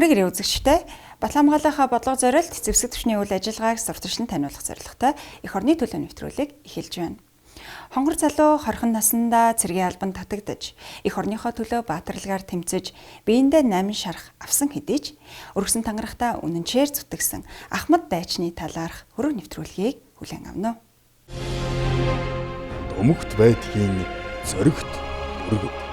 Амрын гэрээ үзэгчтэй Батламгаалынхаа бодлого зориулт зэвсэг төвчний үйл ажиллагааг сурталчлан таниулах зорилготой эх орны төлөө нэвтрүүлэг эхэлж байна. Хонгор залуу хорхон наснда цэргийн албанд татагдаж, эх орныхоо төлөө баатарлагаар тэмцэж, биеиндээ 8 шарах авсан хэдий ч өргөсөн тангарахтаа үнэнчээр зүтгэсэн Ахмад дайчны талаарх хөрөг нэвтрүүлгийг хүлээн авна. Өмгт байдгийн зоригт өргөд.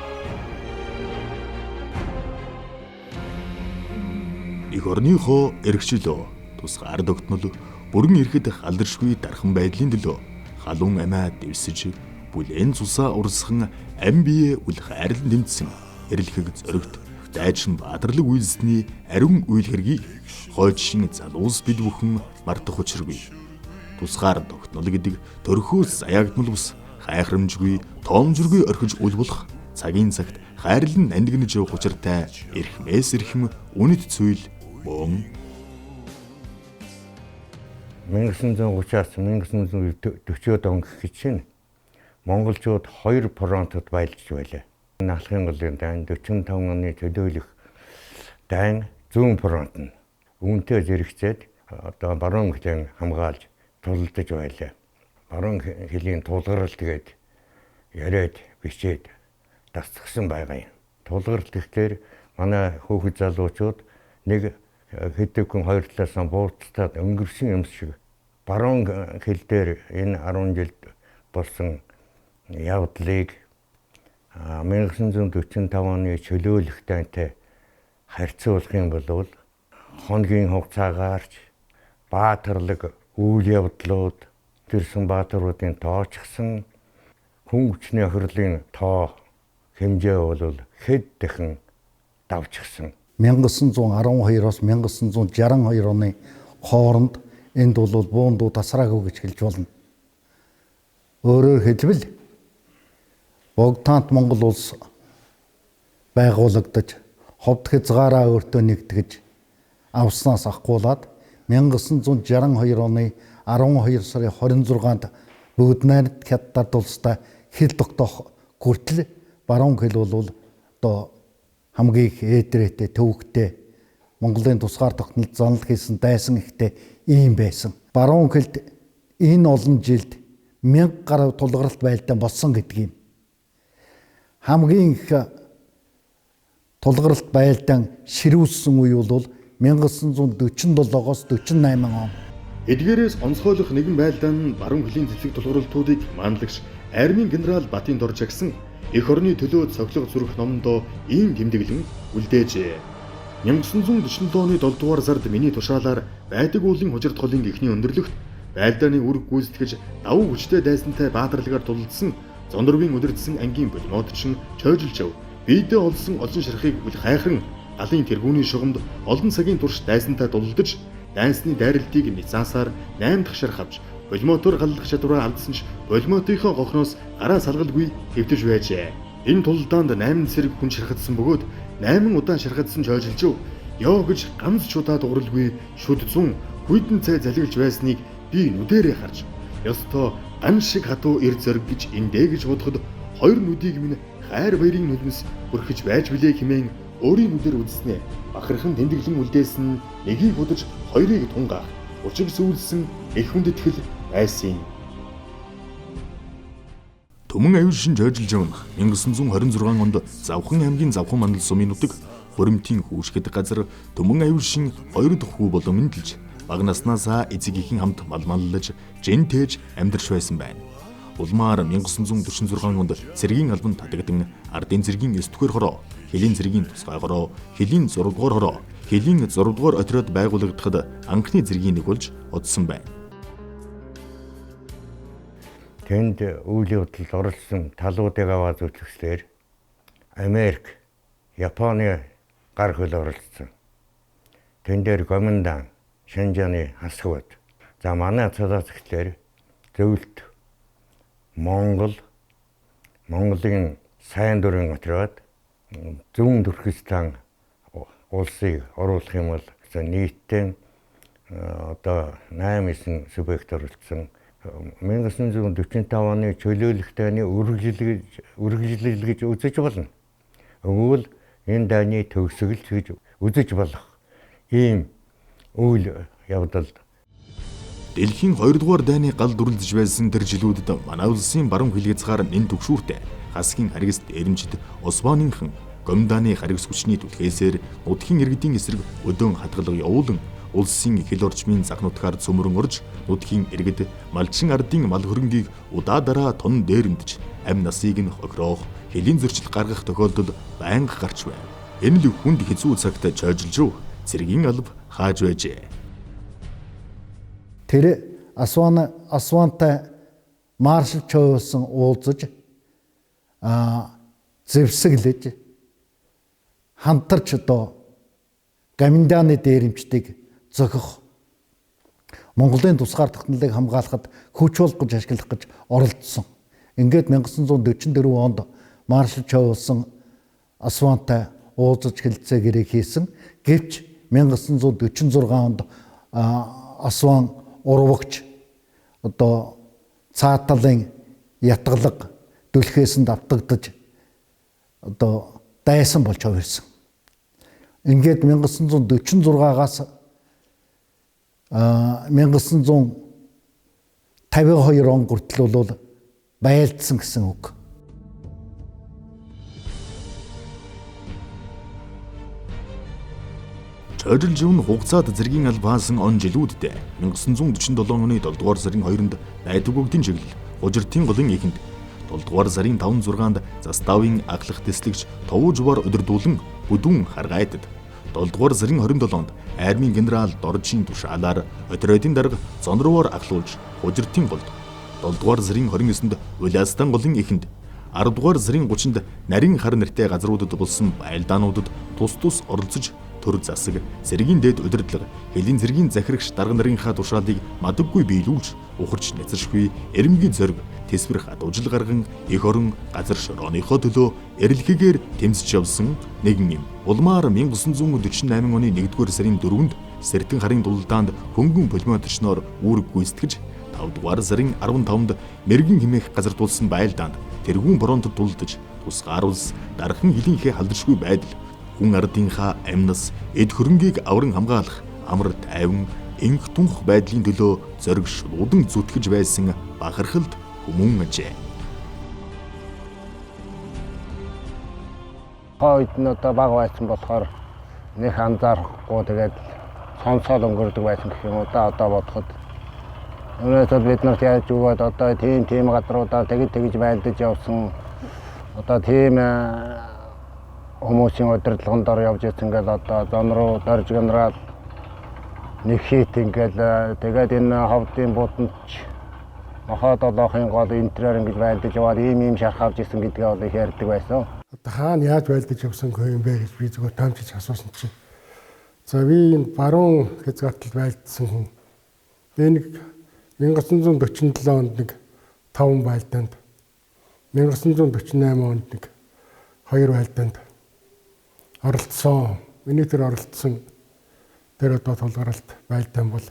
Эх орныхоо эрхчлөө тусгай ард огтнол бүрэн ирэхэд халдэршгүй дархан байдлын төлөө халуун амиа дэвсэж бүлээн цусаа урсхан ам бие үл хайрлан тэмцсэн эрэлхэг зоригт дайчин баатарлаг үйлсний ариун үйл хэргийг хойчшин залуус бид бүхэн мартах учиргүй. Тусгаар тогтнол гэдэг төрхөөс заягдмал бус хайхрамжгүй тоомжиргүй орхиж үл болох цагийн цагт хайрлан нандинж явах учиртай эрхмээс эрхэм үнэт зүйл мөн 1930-аас 1940-од он гэж чинь монголчууд 2 фронтод байлж байлаа. Наалхын голын дайн 45 оны төлөөлөх дайн зүүн фронт нь үүнтэй зэрэгцээд одоо баруун хилэн хамгаалж тулдаж байлаа. Баруун хилийн тулгарал тэгээд яриад бичээд дасгсан байгаа юм. Тулгарал гэхлээр манай хөөхд залуучууд нэг хэдэгхэн хоёр талаас нь бууртаад өнгөрсөн юм шиг баруун хил дээр энэ 10 жилд болсон явдлыг 1945 оны чөлөөлөх дайнтай харьцуулах юм бол хоногийн хугацаагаарч баатарлаг үйл явдлууд тэрсэн баатаруудын тоочсон хүн хүчний охирлын тоо хэмжээ бол хэд дахин давчсан. 1912-оос 1962 оны хооронд энд бол буундуу тасраагүй гэж хэлж болно. Өөрөөр хэлбэл Богдтаант Монгол улс байгуулагдаж ховд хязгаараа өөртөө нэгтгэж авснаас ахгуулаад 1962 оны 12 сарын 26-нд бүгд найрд хятад улстай хил тогтоох хүртэл баруун хил бол одоо хамгийн их ээдрээтэй төвөгтэй Монголын тусгаар тогтнолд занал хийсэн дайсан ихтэй ийм байсан. Баруун хилд энэ олон жилд 1000 гаруй тулгаралт байлдаан болсон гэдэг юм. Хамгийн их тулгаралт байлдаан ширүүлсэн үе бол 1947-оос 48 он. Эдгээрээс онцгойлох нэгэн байлдаан нь баруун хилийн цэцэг тулгуурлтуудыг маанлагч армийн генерал Батын дор жагсан эх орны төлөө цоглог зүрх номондоо ийм тэмдэглэн үлдээжээ. 1947 оны 7 дугаар сард миний тушаалаар байдаг уулын хужирт голын эхний өндөрлөгт байлдааны үүрэг гүйцэтгэж давуу хүчтэй дайсантай баатарлагаар тулдсан зондоргийн өдөрдсөн ангийн болмоодчин чойжилж ав. Биедээ олсон олон шархыг үл хайхран галын тэргүүний шугамд олон цагийн турш дайсантай дулдаж дайсны дайралтыг ницаасаар 8 дахь шарх авч болмотоор галлах чадвараа алдсан ч болмотынхоо гохноос гараа салгалгүй хэвтэж байжээ. Энэ тулдаанд 8 цэрэг хүн шархагдсан бөгөөд 8 удаа шархагдсан чойжилжв. Ёо гэж ганц чудаад уралгүй шүд 100 хүйтэн цай залгилж байсныг би нүдэрээ харж ёстой ан шиг хатуу эр зориг гэж эндээ гэж бодоход хоёр нүдийг минь хайр баярын нүднэс бүрхэж байж билээ хэмээн өөрийн нүдээр үзснээ бахархан тэмдэглэн үлдээсэн нэгийг будаж хоёрыг тунгаах учиг сүүлсэн эх хүндэтгэл байсан. Төмөн аюулшин жойжилж явна 1926 онд Завхан аймгийн Завхан мандал сумын нутаг Хуримтын хүүшгэд газар төмөн аюулшин 2 дахь хүү болон мэндэлж баг наснаасаа эцэг ихэн хамт малмаллаж жинтээж амьдарч байсан байна. Улмаар 1946 онд цэргийн албанд татагдан ардын цэргийн 9 дугаар хороо, хилийн цэргийн тусгай хороо, хилийн 6 дугаар хороо, хилийн 6 дугаар отряд байгуулагдахад анхны цэргийн нэг болж одсон байна. Тэнд үйл явдалд оролцсон талуудыг аваад үзэхлээр Америк, Японы гар хөл оролцсон. Тэн дээр Гоминдан, Шэнжаны хасгууд. За манай цалаас гэхлээр зөвлөлт Монголын сайн дурын отряд зүүн Туркестан улсыг оруулах юм бол нийтдээ одоо 8-9 субъект оролцсон. 1945 оны чөлөөлөх дайны үргэлжлэл гэж үзэж болно. Өгвөл энэ дайны төгсгөл гэж үзэж болох. ийм үйл явдал. Дэлхийн 2 дугаар дайны гал дүрлэж байсан тэр жилүүдэд манай улсын баруун хэлхийцгаар нэн түгшүүртэй хасгийн харгас дээрэмчид Османыхан Гомданы харгас хүчний түлхээсээр нутгийн иргэдийн эсрэг өдөөн хадгалга явуулан улсын хил орчмын загнуутгаар цөмрөн орж нутгийн иргэд малчин ардын мал хөрөнгийг удаа дараа тун дээрэмдэж амь насыг нь хохироох хэлийн зөрчил гаргах тохиолдол байнга гарч байна. Энэ л хүнд хэцүү цагт чойжилж руу цэргийн алба хааж байжээ. Тэр Асвантай маршал чойволсон уулзаж зэвсэглэж хамтарч одоо Гомданы дээрэмчдийг зохих Монголын тусгаар технологиг хамгаалахад хүч бол гэж ашиглах гэж оролдсон. Ингээд 1944 онд маршал чойволсон Асвантай уулзаж хэлцээ гэрээ хийсэн. Гэвч 1946 онд Асван урвагч одоо цааталын ятгалаг дүлхээсэнд автагдаж одоо дайсан болж хувирсан. Ингээд 1946-аас 1952 он хүртэл бол байлдсан гэсэн үг. Чойжилж өвн хугацаад зэргийн албаасан он жилүүддээ 1947 оны 7 дугаар сарын 2-нд Найдваргүйдийн чиглэл Хужиртын голын эхэнд 7 дугаар сарын 5-6-нд заставын аглах дэслэгч Товуужвар өдөрдүүлэн бүдүүн харгайтад 7 дугаар сарын 27-нд армийн генерал Доржийн тушаалаар отрядын дарга Зонруугаар аглуулж Хужиртын голд 7 дугаар сарын 29-нд Улаастан голын эхэнд 10 дугаар сарын 30-нд нарийн хар нэртэй газруудад болсон байлдаануудад тус тус оролцож төр засаг цэргийн дэд удирдлага хэлийн цэргийн захирагч дарга нарынхаа тушаалыг мадаггүй биелүүлж ухарч нэцэршгүй эрэмгийн зориг тэсвэр хадуужил гарган эх орон газар шорооныхоо төлөө эрэлхийгээр тэмцэж явсан нэгэн юм. Улмаар 1948 оны 1-р сарын 4-нд Сэртэн харын дулдаанд хөнгөн пулеметрчноор үүрэг гүйцэтгэж 5 дугаар сарын 15-нд мэрэгэн хэмээх газар тулсан байлдаанд тэргүүн фронтод тулдаж тусгаар улс дархан хилийнхээ халдшгүй байдал хүн ардынхаа амьнас эд хөрөнгийг авран хамгаалах амар тайван инх тунх байдлын төлөө зориг шулуудан зүтгэж байсан бахархалд хүмүүн ажээ. Хойд нь одоо баг байсан болохоор нэг анзаарахгүй тэгээд сонсоод өнгөрдөг байсан гэх юм уу да одоо бодоход. Өнөөдөр бид нарт яаж өгөөд одоо тийм газруудаа тэгж байлдаж явсан одоо тийм хүмүүсийн удирдлаганд ор явж ирсэн ингээл одоо Зонруу Дорж генерал нэг хийт ингээл тэгээд энэ ховдын буудандч махад олоохын гол интерээр ингэж байлдаж яваад ийм шарх авч ирсэн гэдгээ бол их ярьдаг байсан. Одоо хаана яаж байлдаж явсан хөө юм бэ гэж би зүгээр таамжиж асуусан чинь. За би энэ баруун хязгаартал байлдсан хүн. Би нэг 1947 онд нэг 5 байлдаанд 1948 онд нэг 2 байлдаанд оролцсон. Миний тэр оролцсон тэр одоо тулгаралт байлдаан бол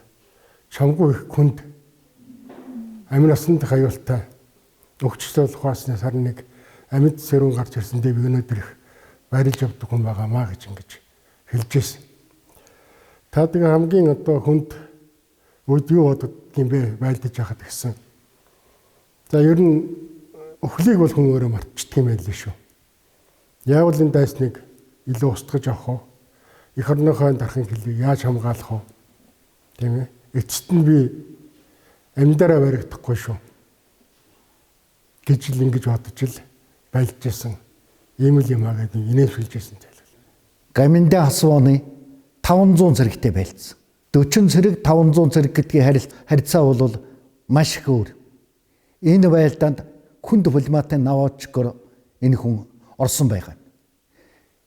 чамгүй их хүнд амин насанд хаюултай өгчлөл ухаасны сарын нэг амьд сэрүүн гарч ирсэндээ би өнөөдөр их барилж явдаг хүн байгаамаа гэж ингэж хэлж ирсэн. Та тэгээ хамгийн одоо хүнд үд юу боддог юм бэ байлдаж яхад гэсэн. За ер нь өхлийг бол хүн өөрөө мартчихдаг юм байл шүү. Яавал энэ дайсныг илүү устгаж авах уу? Эх орныхоо дархан хилийг яаж хамгаалах уу? Тийм ээ. Эцэст нь би амьдараа баригдахгүй шүү. Гэж л ингэж бодож л байлж ирсэн. Ийм л юм аа гэдэг инээшүүлж ирсэн зайлшгүй. Гомдын Асваны 500 зэрэгтэй байлцсан. 40 зэрэг 500 зэрэг гэдгийн харьцаа бол маш их өөр. Энэ байлдаанд хүнд пулематын наваачгоор энэ хүн орсон байгаа.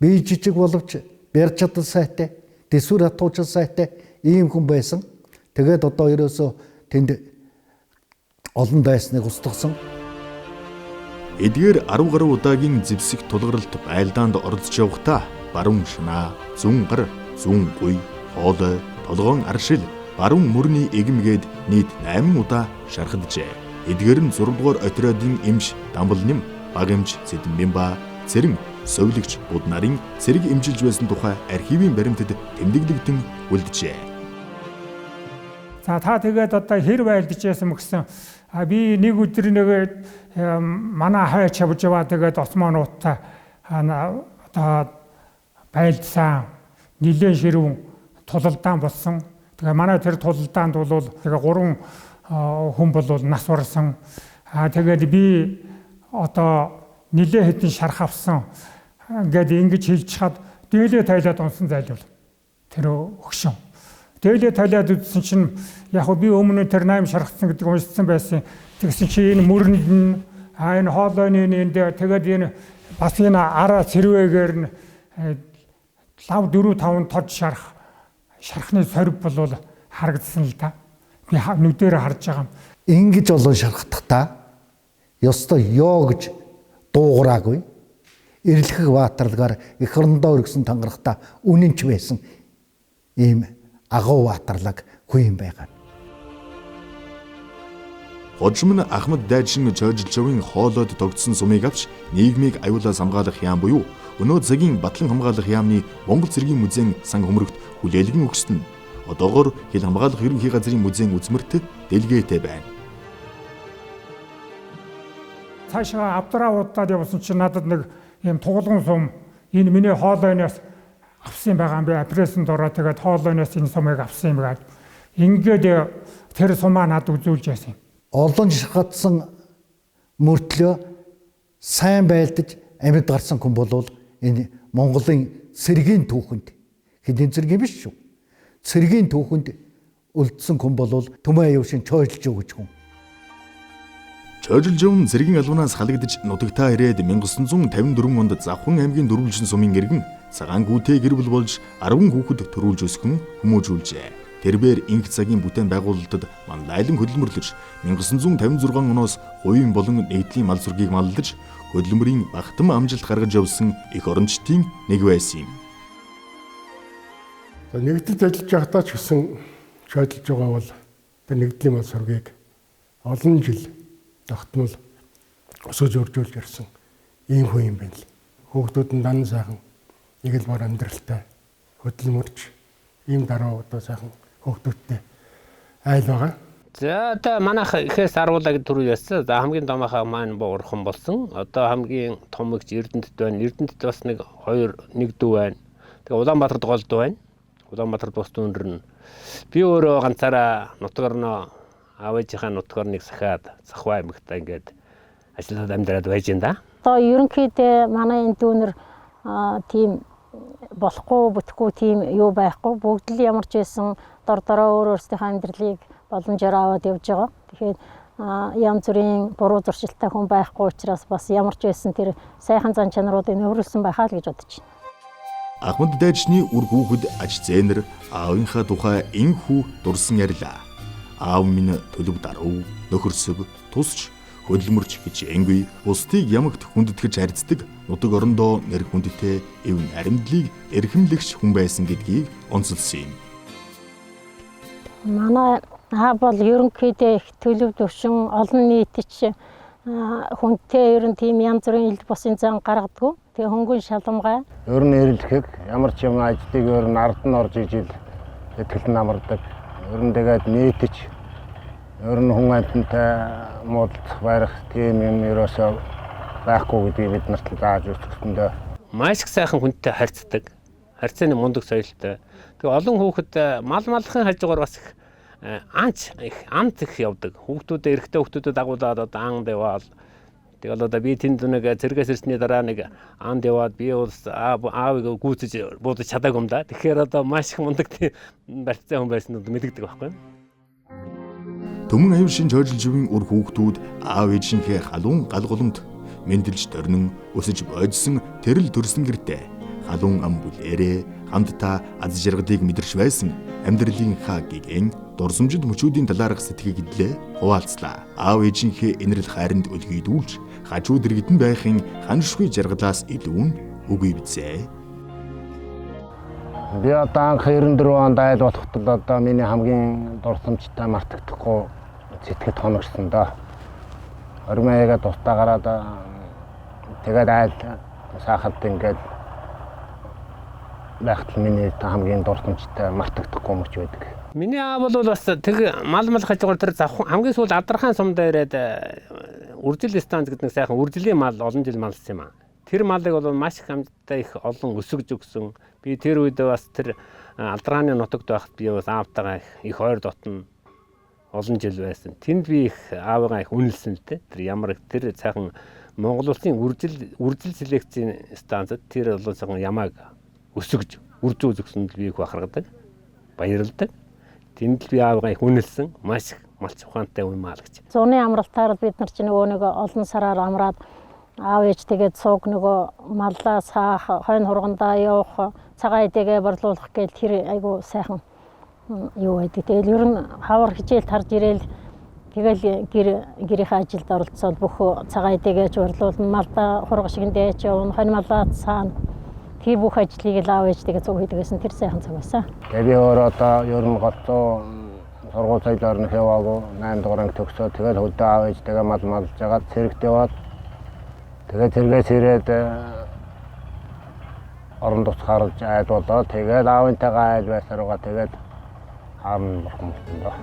Би жижиг боловч барьж чадсан сайтай, дэсвэр хатуучсан сайтай ийм хүн байсан. Тэгээд одоо ерөөсөө тэнд олон дайсныг устгасан. Эдгээр 10 гаруй удаагийн зэвсэг тулгаралт байлдаанд оролцож явахдаа баруун шанаа, зүүн гар, зүүн гуй, хоолой, толгоон аршил, баруун мөрний эгэмгээд нийт 8 удаа шархаджээ. Эдгээр нь 6 дугаар отрядын эмч Дамбал нэм, баг эмч Цэдэнбимба, цэрэн совилогч Буд нарын цэрэг эмчилж байсан тухай архивын баримтад тэмдэглэгдэн үлджээ. За та тэгээд одоо хэр байлдаж байсан мө гэсэн би нэг өдөр нэгээд манай хайч авч яваа тэгээд Осмонуудтай одоо байлдсан нилээн ширүүн тулалдаан болсон. Тэгээ манай тэр тулалдаанд бол тэгээ 3 хүн бол нас барсан. Тэгээд би одоо нилээ хэдэн шарх авсан. Ингээд ингэж хэлж чад дээлээ тайлаад унсан зайлвал тэр өгшөн. Дээлээ тайлаад үзсэн чинь яг би өмнө тэр 8 шархсан гэдэг уншсан байсан. Тэгсэн чинь энэ мөрөнд нь энэ хоолойны энд тэгээд энэ бас энэ араа цэрвэгээр нь лав 4-5 тод шархны сорив бол харагдсан л да. Би нүдээр харж байгаа юм. Ингэж олон шархтахтаа ёстой ёо гэж дуугараагүй. Эрлэх баатарлагаар эх орондоо өргөсөн тангарахта үнэнч байсан ийм агуу баатарлаг хүн юм байгаа. Хожим нь Ахмад дайчин Чойжилжовын хоолойд тогтсон сумыг авч нийгмийг аюулаас хамгаалах яам буюу өнөө цагийн Батлан хамгаалах яамны Монгол цэргийн музейн сан хөмрөгт хүлээлгэн өгсөн нь одоогоор хил хамгаалах ерөнхий газрын музейн үзмэрт дэлгээтэй байна. Цаашаа авдраа удаад явсан чинь надад нэг ийм тугалган сум энэ миний хоолойноос авсан байгаа юм би апресэнд ороо тэгээд хоолойноос энэ сумыг авсан юм гээд ингээд тэр сумаа надад үзүүлж яасан юм. Олон шахагдсан мөртлөө сайн байлдаж амьд гарсан хүн бол энэ Монголын цэргийн түүхэнд хэдийн цэргийн биш шүү. Цэргийн түүхэнд үлдсэн хүн бол Түмэн Аюушин Чойжилжов гэж хүн. Чойжилжов нь цэргийн албанаас халагдаж нутагтаа ирээд 1954 онд Завхан аймгийн Дөрвөлжин сумын иргэн цагаан гүтэй гэр бүл болж 10 хүүхэд төрүүлж өсгөн хүмүүжүүлжээ. Тэрбээр инх цагийн бүтээн байгуулалтад манлайлан хөдөлмөрлөж 1956 оноос хувийн болон нийтлийн мал зургийг маллаж хөдөлмөрийн багтан амжилт гаргаж явсан их орончдын нэг байсан юм. Нэгдэлд ажиллаж байхдаа ч гэсэн Чойжилж байгаа бол тэр нэгдлийн мал зургийг олон жил тогтмол өсөж өржүүлж ирсэн ийм хүн юм байна л. Хүүхдүүд нь дан сайхан нэг л бор амьдралтай хөдөлмөрч ийм дараа одоо сайхан хүүхдүүдтэй айл байгаа. За одоо манайх ихээс аруулаг төрөв яссан. За хамгийн домоохоо маань буурхан болсон. Одоо хамгийн томогч Эрдэнэт байна. Эрдэнэт бас нэг дүү байна. Тэгээ Улаанбаатарт гол дүү байна. Улаанбаатарт бас дүүнэр нь. Би өөрөө ганцаараа нутгарноо аавынхаа нутгарныг сахаад Цахваа аймагтаа ингээд ажиллаад амьдраад байж энэ да. Одоо ерөнхийдөө манай энэ дүүнэр тийм болохгүй бүтэхгүй тийм юу байхгүй. Бүгд л ямар ч байсан дор дороо өөрсдийнхөө амьдралыг боломжоор аваад явж байгаа. Тэгэхээр янз бүрийн буруу зуршилтай хүн байхгүй учраас бас ямар ч байсан тэр сайхан зан чанаруудыг нөвөрлсөн байхаа л гэж бодож байна. Ахмад дайчны үр хүүхэд аж зээнэр аавынхаа тухай энхүү дурсан ярьлаа. Аав минь төлөв даруй, нөхөрсөг, тусч, хөдөлмөрч гэж энгүй бусдыг ямагт хүндэтгэж харьцдаг нутаг орондоо нэр хүндтэй эв наримдлыг эрхэмлэгч хүн байсан гэдгийг онцлсан юм. Манай аав бол ерөнхийдөө их төлөв төвшин олон нийтч хүнтэй ер нь тийм янз бүрийн ил бусын зан гаргадаг. Тэгээ хөнгөн шалмгай. Ер нь эрэлхэг ямар ч юм ажлыг ер нь ард нь орж ижил сэтгэл намардаг. Ер нь тэгээд нийтч ер нь хүн амьтантай муудалцах барих тийм юм ерөөсөө байхгүй гэдгийг бид нарт зааж өгсөндөө. Маш их сайхан хүнтэй харьцдаг. Харьцааны мундаг соёлтой. Тэгээ олон хүүхэд мал малхын хажуугаар бас их амт их явдаг. Хүүхдүүдээ эрэгтэй хүүхдүүдэд дагуулад одоо ан дэваал. Тэгэл одоо би тэнд нэг цэргээс ирсний дараа нэг ан дэваад би бол аавыг гүйцэж буудаж чадаагүй юм да. Тэгэхээр одоо маш их мундаг барьцаа хүн байсан нь мэдэгдэг байхгүй. Түмэн Аюушин Чойжилжовын үр хүүхдүүд аав ээжийнхээ халуун галголомт мэндэлж төрнөн өсөж бойдсон тэрл төрсөн гэртээ халуун ам бүлээрээ хамтдаа аз жаргалыг мэдэрч байсан амьдралын хаа гэгэн дурсамжид мөчүүдийн талаарх сэтгэгийг идлээ хуваалцлаа. Аав ээжийнхээ инэрл хайранд өлгийдүүлж хажуу дэрэгдэн байхын ханшгүй жаргалаас илүү нь үгүй бизээ. Би одоо 94 онд айл болоход одоо миний хамгийн дурсамжтай мартагдахгүй сэтгэд хоногсон доо. Ормаяга тустаа гараад тэгээд айл сахалт ингээд байхад миний хамгийн дурсамжтай мартагдахгүй мөч байдаг. Миний аав бол бас тэг мал хажуугаар тэр хамгийн сүүл Адархан сумдаа ирээд үржил станц гэдэг нэг сайхан үржилийн мал олон жил малсан юм аа. Тэр малыг бол маш их амжилттай их олон өсгөж өгсөн. Би тэр үед бас тэр Алдраны нутагт байхад би бас аавтайгаа их ойр дотно олон жил байсан. Тэнд би их аавыгаа их үнэлсэн л дээ. Тэр ямар тэр сайхан Монгол улсын үржил селекцийн станцад тэр бол сайхан ямааг өсгөж үржүүлж өгсөнд би их бахархдаг. Баярлдаг. Тэнд л би аавыгаа их үнэлсэн. Маш их малч ухаантай юм аа л гэж. Зуны амралтаар бид нар чинь нөгөө нэг олон сараар амраад аав ээж тэгээд цуг нөгөө маллаа саах, хойно хургандаа явах, цагаан эдэгээ борлуулах гээл тэр айгу сайхан юу байдаг. Тэгэл ер нь хавар хичээл тарж ирээл тэгэл гэрийнхээ ажилд оролцоод бүх цагаан эдэгэж борлуулна, малдаа хурга шигэндэж явна, хонь малаа цаана. Тэр бүх ажлыг л аав ээжтэйгээ цуг хийдэг гэсэн тэр сайхан цаг байсан. Тэгээ би өөрөө одоо ер нь гоцоо сургууль соёлоор нь яваагүй 8 дугаар анги төгсөө тэгээд хөдөө аав ээжтэйгээ малж жагаад цэрэгт яваад тэгээд цэргээс ирээд орон тус харж айд болоо тэгээд аавынтайгаа айд байсаруугаа тэгээд хаан болсон доо.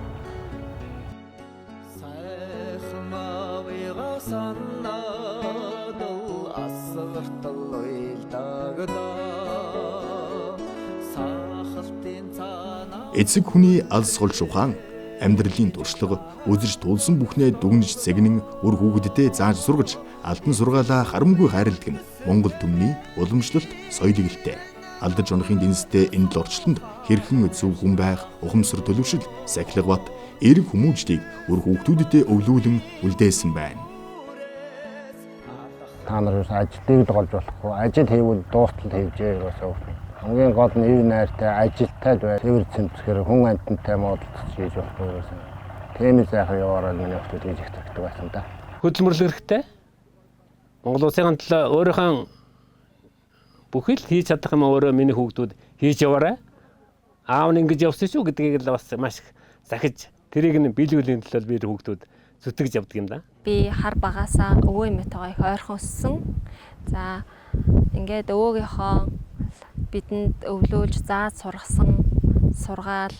Эцэг хүний алс хол шухаан амьдралын туршлага үзэж тулсан бүхнээ дүгнэж цэгнэн үр хүүхэддээ зааж сургаж алдан сургаалаа харамгүй хайрладаг нь Монгол түмний уламжлалт соёлыг илтэй. Алдаж унахын дэнстэй энэ л орчлонд хэрхэн зөв хүн байх, ухамсар төлөвшил, сахилга бат эрг хүмүүжлийг үр хүүхдүүдэд өвлүүлэн үлдээсэн байна. Та нар ажилтныг л голж болохгүй. Ажил хийвэл дуустал хийжээ гэсэн үг. Хамгийн гол нь ив найртай ажилтай бай. Цэвэр цэмцгээр хүн амьтантай модалж хийж болохгүй гэсэн. Тэмээ сайхан яваараа миний хөтөл хийж их цагтдаг байсан да. Хөдөлмөрлөх хэрэгтэй. Монгол улсын төлөө өөрийнхөө бүхэл хийж чадах юм өөрөө миний хүүхдүүд хийж яваарай. Аав нь ингэж явсан шүү гэдгийг л бас маш их захиж тэрийг нь биелүүлэхийн төлөө би хүүхдүүд зүтгэж явдаг юм да. Би хар багасаа өвөө эмээтэйгээ их ойрхон өссөн. За ингээд өвөөгийнхөө бидэнд өвлүүлж зааж сургасан сургаал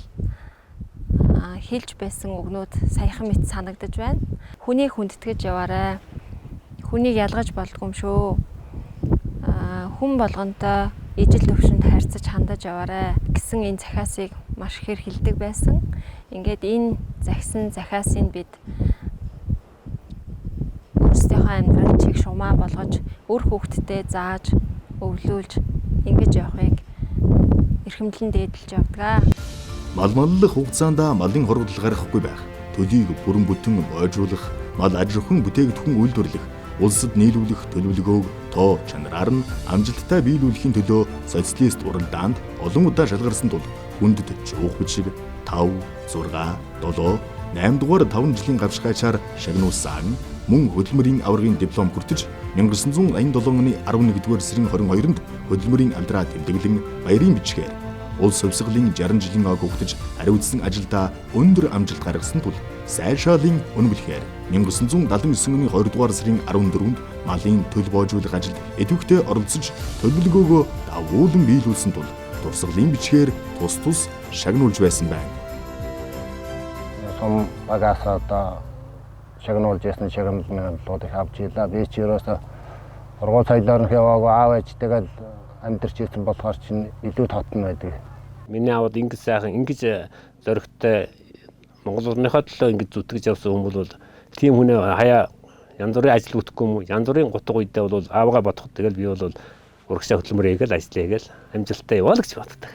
хэлж байсан үгнүүд саяхан мэт санагдаж байна. Хүнийг хүндэтгэж яваарай. Хүнийг ялгаж болдгүй юм шүү. Хүн болгонтой ижил төвшөнд харьцаж хандаж яваарай гэсэн энэ захиасыг маш ихээр хэлдэг байсан. Ингээд энэ захисан захиасыг бид өөрсдийнхөө амьдралын чиг шумаа болгож үр хүүхдэд зааж өвлүүлж ингэж явахыг эрхэмлэн дээдэлж явдаг. Мал маллах хугацаанд малын хорвол гарахгүй байх, төлийг бүрэн бүтэн бойжруулах, мал аж ахуйн бүтээгдэхүүн үйлдвэрлэх, улсад нийлүүлэх төлөвлөгөөг тоо чанараар нь амжилттай биелүүлэхийн төлөө социалист уралдаанд олон удаа шалгарсан тул хүндэд жуух бичиг 5, 6, 7, 8 дугаар 5 жилийн гавшгаачаар шагнуулсан мөн хөдөлмөрийн аваргын диплом хүртэж 1987 оны 11-р сарын 22-нд хөдөлмөрийн алдраа тэмдэглэн баярын бичгээр улс хувьсгалын 60 жилийн ог хөгтөж хариуцсан ажилдаа өндөр амжилт гаргасан тул сайшаалын үнэмлэхээр 1979 оны 2-р сарын 14-нд малын төл боожуулах ажилд идэвхтэй оролцож төлөвлөгөөгөө давуулан биелүүлсэн тул дурсгалын бичгээр тус тус шагнуулж байсан байна. Сум багасаа шагнуулж ясна шагнуулмын лууд их авч ийлаа. Би ч ерөөсө сургууль соёлоор нь яваагүй аав ээжтэйгээ амьдарч ирсэн болохоор чинь илүү татна байдаг. Миний аавд ингэж сайхан ингэж зөрөгтэй Монгол орныхоо төлөө ингэж зүтгэж явсан хүмүүс бол тийм хүнээ хаяа янз бүрийн ажил үүтгэхгүй юм уу? Янз бүрийн гутга үедээ бол аавгаа бодох. Тэгэл би бол урагшаа хөдөлмөр хийгээл ажиллая гээл амжилттай яваа л гэж боддог.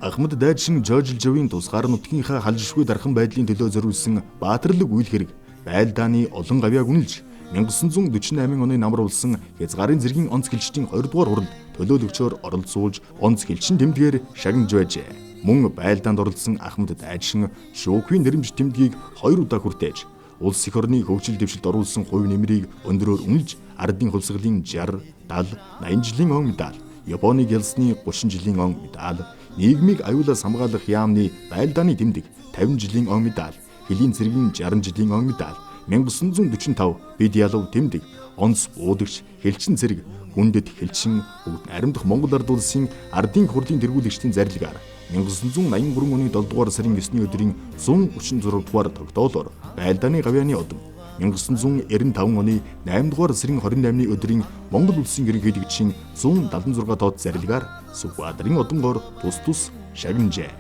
Ахмад дайчин Жожилжовын тусгаар нутгийнхаа халжшгүй дархан байдлын төлөө зориулсан баатарлаг үйл хэрэг байлдааны олон гавьяаг үнэлж 1948 оны намруулсан хязгаарын зэргийн онц гэлчтийн 20 дугаар хуралд төлөөлөгчөөр оролцуулж онц гэлчин тэмдгээр шагнаж байжээ. Мөн байлдаанд оролцсон Ахмад дайчин шүүхийн нэрмж тэмдгийг 2 удаа хүртээж улс их орны хөгжил дэвшилд оруулсан хувь нэмрийг өндөрөөр үнэлж ардын хувьсгалын 60, 70, 80 жилийн он медаль, Японыг ялсны 30 жилийн он медаль, нийгмийг аюулаас хамгаалах яамны байлдааны тэмдэг 50 жилийн он медаль, Хөлийн цэргийн 60 жилийн он медаль, 1945 бид ялав тэмдэг, онц буудагч, хэлчин зэрэг хүндэт хэлчин бүгд наримдах Монгол ард улсын ардын хурлын тэргүүлэгчдийн зарилгаар 1983 оны 7 дугаар сарын 9-ний өдрийн 136 дугаар тогтоолоор байлдааны гавьяаны одон 1995 оны 8 дугаар сарын 28-ны өдрийн Монгол улсын ерөнхийлөгчийн 176 доод зарилгаар Сүхбаатарын одонгоор тус шагнажээ.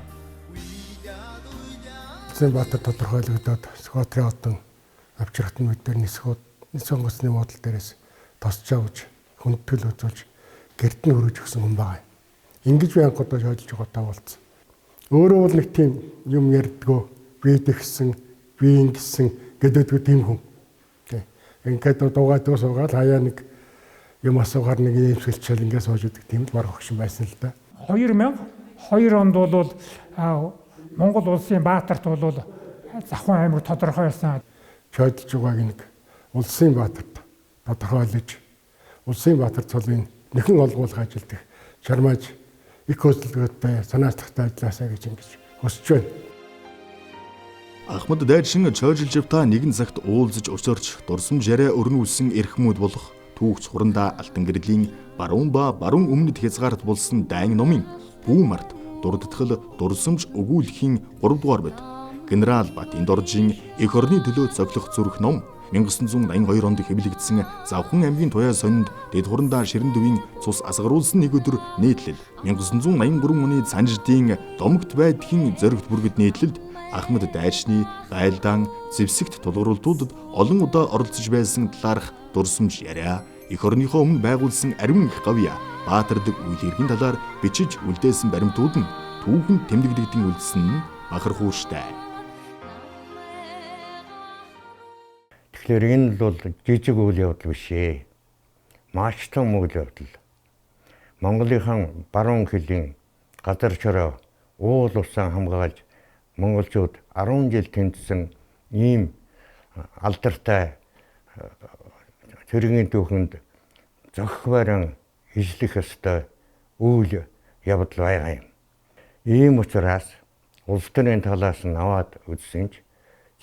Баатар тодорхойлогдоод Сүхбаатарын одон авчрахтан мэдээр нисэх онгоцны модал дээрээс тосч авч хүндэл үзүүлж гэрд нь өргөж өгсөн хүн байгаа. Ингэж би анх удаа шойлж байгаатай болсон. Өөрөө бол нэг тийм юм ярьдгөө би тэгсэн, би ингэсэн гэдэггүй тийм хүн. Ингээд дуугаад суугаад хаяа нэг юм асуугаар нэг нэмсгэлчээл ингээд сууж идэг тийм л баг огшин байсан л да. 2002 онд бол Монгол улсын Баатарт бол Завхан аймаг тодорхойлсон. Шойлж байгааг нэг улсын Баатарт тодорхойлож улсын Баатар цолын нэхэн олгуулах ажилд шармааж их хөдөлгөөтэй санаачлагтай ажилласаа гэж ингэж хүсэж байна. Ахмад дайчин чойжилж явтаа нэгэн цагт уулзаж өсөрч дурсамж яриа өрнүүлсэн эрхмүүд болох түүхч хурандаа алтан гэрлийн баруун ба баруун өмнөд хязгаарт болсон дайн номын бүү март дурдтгал дурсамж өгүүлэхийн 3 дугаар бод. Генерал Батын доржийн эх орны төлөө цоглох зүрх ном 1982 онд хэвлэгдсэн Завхан аймгийн Туяа сонинд дэд хурандаа ширэн дөвийн цус асгаруулсан нэг өдөр нийтлэл 1983 оны Цанжидын домогт байдгийн зоригт бүргэд нийтлэлд Ахмад дайчны байлдаан зэвсэгт тулгуурлуудад олон удаа оролцож байсан талаарх дурсамж яриа эх орныхоо өмнө байгуулсан ариун их гавья Баатардаг үйл хэргийн талаар бичиж үлдээсэн баримтууд нь түүхэнд тэмдэгдэгдэн үлдсэн нь бахархууштай. Тэгэхээр энэ бол жижиг үйл явдал биш ээ. Маш том үйл явдал. Монголынхан баруун хилийн газар чороо уул усан хамгаалж монголчууд 10 жил тэмцсэн ийм алдартай цэргийн түүхэнд зохих барин ижлэх ёстой үйл явдал байгаа юм. Ийм учраас улс төрийн талаас нь аваад үзсэн ч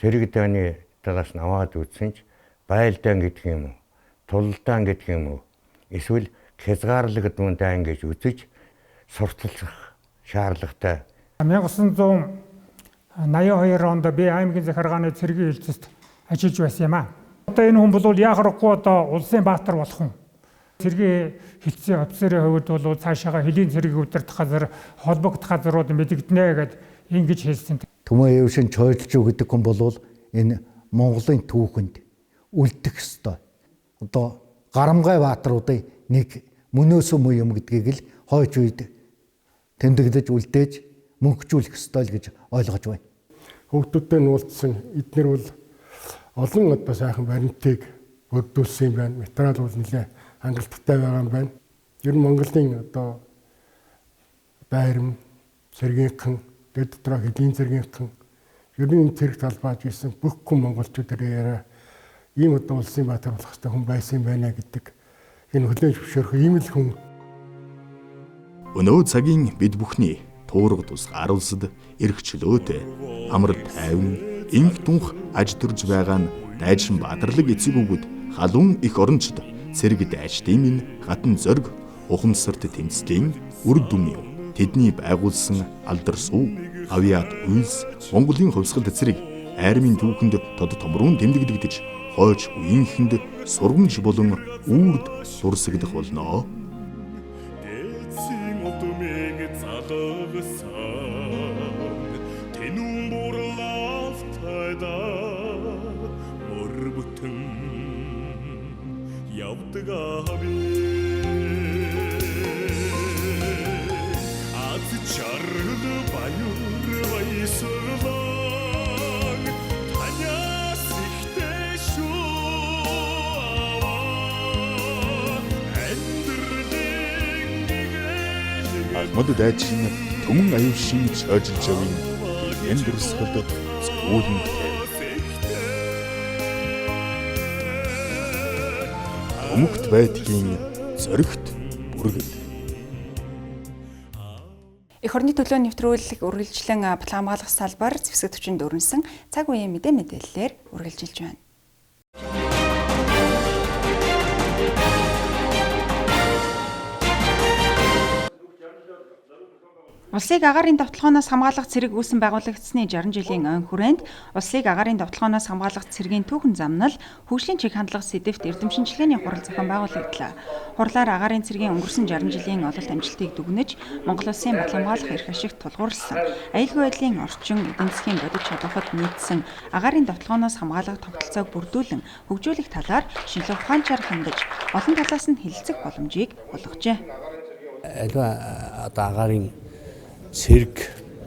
цэрэг дааны талаас нь аваад үзсэн ч байлдаан гэдэг юм уу, тулдаан гэдэг юм уу, эсвэл хязгаарлагдсан даан гэж үзэж сурталчилах шаардлагатай. 1982 онд би аймгийн захиргааны цэргийн хэлцэст ажиллаж байсан юм аа. Одоо энэ хүн бол яхахгүй одоо улсын баатар болох хүн. Цэргийн хэлцээ офицерийн хувьд бол цаашаага хөлийн цэргийг удирдах газар, холбогдох газрууд мэдэгдэнэ гэд ингэж хэлсэн. Төмөө Эвшин Чойлчуу гэдэг хүн бол энэ Монголын түүхэнд үлдэх ёстой. Одоо Гарамгай баатаруудын нэг мөнөөсөө муу юм гэдгийг л хойч үед тэмдэглэж үлдээж мөнхжүүлэх ёстой л гэж ойлгож байна. Хүүхдүүдтэй нуулцсан эднэр бол олон одоо сайхан баримтыг бүрдүүлсэн юм байна. Материал бол нэлээд хангалттай байгаа юм байна. Ер нь Монголын одоо байрам, цэргийнхэн, дэд дотроо хөлийн цэргийнхэн ер нь энэ цэрэг талбайж исэн бүх хүн монголчууд яриа ийм одоо улсын баатар болох хэрэгтэй хүн байсан юм байна гэдэг энэ хүлээж зөвшөөрөх ийм л хүн. Өнөө цагийн бид бүхний туурга тусгаар улсад эрх чөлөөтэй амар тайван инх дүнх аж төрж байгаа нь дайчин баатарлаг эцэг өгöd халуун их орончд цэрэг дайчдын минь хатан зориг ухамсарт тэмцлийн үр дүн юм. Тэдний байгуулсан алдар суу авиат үйлс Монголын хувьсгал цэрэг айрмын түүхэнд тод томруун тэмдэгдэгдэж хойч үеийнхэнд сургамж болон үрд сурсагдах болно. Ахмад дайчин төмөн аюулшин чойжилж явын энэ дүрсгэл зөөлөн өмгт байдгийн зоригт бүргэл. Эх орны төлөө нэвтрүүлэг үргэлжлэн баталгаа хамгаалах салбар зэвсэг төвчөнд өрнсөн цаг үеийн мэдээллээр үргэлжилж байна. Улсыг агаарын довтлогооноос хамгаалах цэрэг үүсэн байгуулагдсны 60 жилийн ойн хүрээнд улсыг агаарын довтлогооноос хамгаалах цэргийн түүхэн замнал хөгжлийн чиг хандлага сэдэвт эрдэм шинжилгээний хурал зохион байгуулагдлаа. Хурлаар агаарын цэргийн өнгөрсөн 60 жилийн ололт амжилтыг дүгнэж Монгол улсын батлан хамгаалах эрх ашигт тулгуурласан аюулгүй байдлын орчин эдийн засгийн бодит чадварт нийцсэн агаарын довтлогооноос хамгаалах тогтолцоог бүрдүүлэн хөгжүүлэх талаар шинжилгээ ухаанчаар хандаж олон талаас нь хэлэлцэх боломжийг олгожээ. Аливаа одоо агаарын цэрэг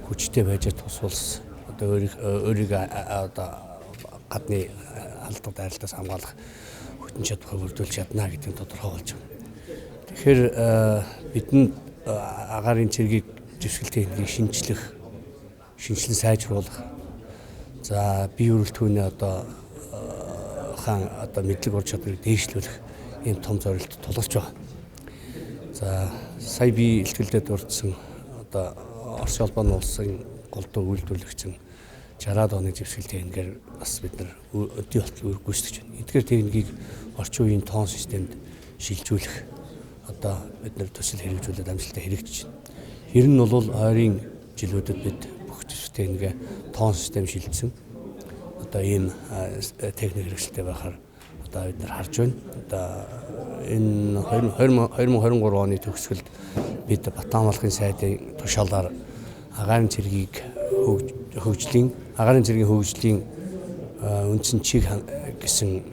хүчтэй байж тус улс одоо өөрийгөө одоо гадны алдар дайралтаас хамгаалах хүчин чадварыг бүрдүүлж чадна гэдэг нь тодорхой болж байна. Тэгэхээр бидэнд агаарын цэргийг дэвсгэл техникийг шинжилэн сайжруулах, за бие өрөлтөөний одоо мэдлэг ур чадварыг дээшлүүлэх ийм том зорилт тулгарч байгаа. За сая би илтгэлдээ дурдсан одоо Орос улбаны улсын голдуу үйлдвэрлэгчэн 60-аад оны дэвсгэл техникээр бас бид нар өдий болтол гүйцэтгэж байна. Эдгээр техникийг орчин үеийн тоон системд шилжүүлэх одоо бид нар төсөл хэрэгжүүлээд амжилттай хэрэгжиж байна. Ер нь бол ойрын жилүүдэд бид бүх дэвсгэл техникээ тоон систем шилжсэн одоо ийм техник хэрэгжилтэй байхаар одоо бид нар харж байна. Одоо энэ 2023 оны төгсгөлд бид Батламалхын сайдын тушаалаар агаарын цэргийн хөгжлийн үндсэн чиг гэсэн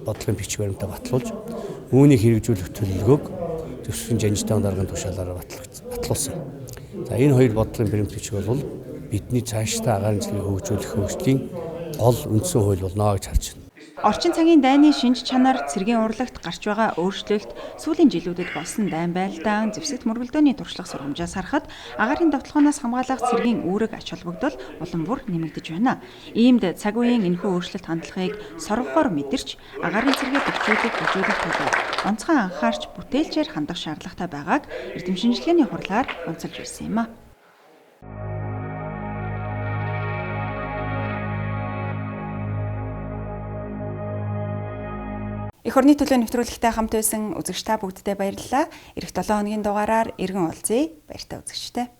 бодлогын бичиг баримтаа батлуулж үүнийг хэрэгжүүлэх төлөвлөгөөг төсвийн жанжтаан даргын тушаалаараа батлуулсан. За энэ хоёр бодлогын баримт бичиг бол бидний цаашдаа агаарын цэргийг хөгжүүлэх хөгжлийн гол үндсэн хууль болно гэж харж байна. Орчин цагийн дайны шинж чанар, цэргийн урлагт гарч байгаа өөрчлөлт, сүүлийн жилүүдэд болсон дайн байлдаан, зэвсэгт мөргөлдөөний туршлага сургамжаас харахад агаарын довтлогооноос хамгаалах цэргийн үүрэг ач холбогдол улам бүр нэмэгдэж байна. Иймд цаг үеийн энэхүү өөрчлөлт хандлагыг соргохоор мэдэрч агаарын цэргээ хөгжүүлэх төлөө онцгой анхаарч бүтээлчээр хандах шаардлагатай байгааг эрдэм шинжилгээний хурлаар онцолж байсан юм а. Эх орны төлөө нэвтрүүлэгтэй хамт байсан үзэгч та бүгддээ баярлалаа. Ирэх 7 хоногийн дугаараар иргэн уулзъя. Баяртай үзэгчтэй.